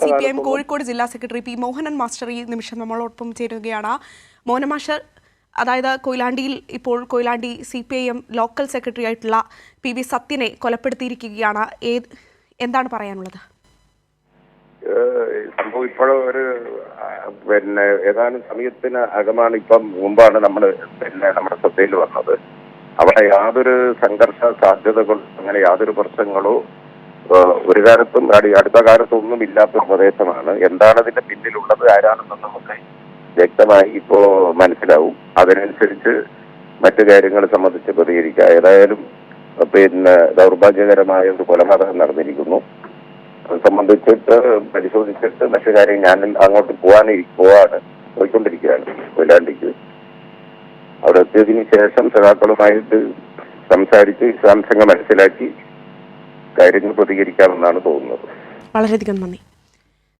CPIM Kozhikode ജില്ലാ secretary P Mohanan master ഈ നിമിഷം നമ്മളോടൊപ്പം ചേരുകയാണ്. മോഹനൻ മാസ്റ്റർ, അതായത് കൊയിലാണ്ടിയിൽ ഇപ്പോൾ കൊയിലാണ്ടി CPIM ലോക്കൽ സെക്രട്ടറി ആയിട്ടുള്ള PV സത്യനെ കൊലപ്പെടുത്തിയിരിക്കുകയാണ്. എന്താണ് പറയാനുള്ളത്? സംഭവം ഇപ്പോഴും ഒരു ഏതാനും സമയത്തിന് അകമാണ്, ഇപ്പം മുമ്പാണ് നമ്മൾ നമ്മുടെ ശ്രദ്ധയിൽ വന്നത്. അവിടെ യാതൊരു സംഘർഷ സാധ്യതകളോ അങ്ങനെ യാതൊരു പ്രശ്നങ്ങളോ ഒരു കാലത്തും അടുത്ത കാലത്തൊന്നും ഇല്ലാത്തൊരു പ്രദേശമാണ്. എന്താണ് അതിന്റെ പിന്നിലുള്ളത്, ആരാണെന്ന് നമുക്ക് വ്യക്തമായി ഇപ്പോ മനസ്സിലാവും. അതിനനുസരിച്ച് മറ്റു കാര്യങ്ങൾ സംബന്ധിച്ച് പ്രതികരിക്കുക. ഏതായാലും ദൗർഭാഗ്യകരമായ ഒരു കൊലപാതകം നടന്നിരിക്കുന്നു. അത് സംബന്ധിച്ചിട്ട് പരിശോധിച്ചിട്ട് മറ്റു കാര്യം ഞാൻ അങ്ങോട്ട് പോയിക്കൊണ്ടിരിക്കുകയാണ് കൊയിലാണ്ടിക്ക്. അവിടെ എത്തിയതിനു ശേഷം സഖാക്കളുമായിട്ട് സംസാരിച്ച് വിശദാംശങ്ങൾ മനസ്സിലാക്കി കാര്യങ്ങൾ പ്രതികരിക്കാമെന്നാണ് തോന്നുന്നത്. വളരെയധികം നന്ദി.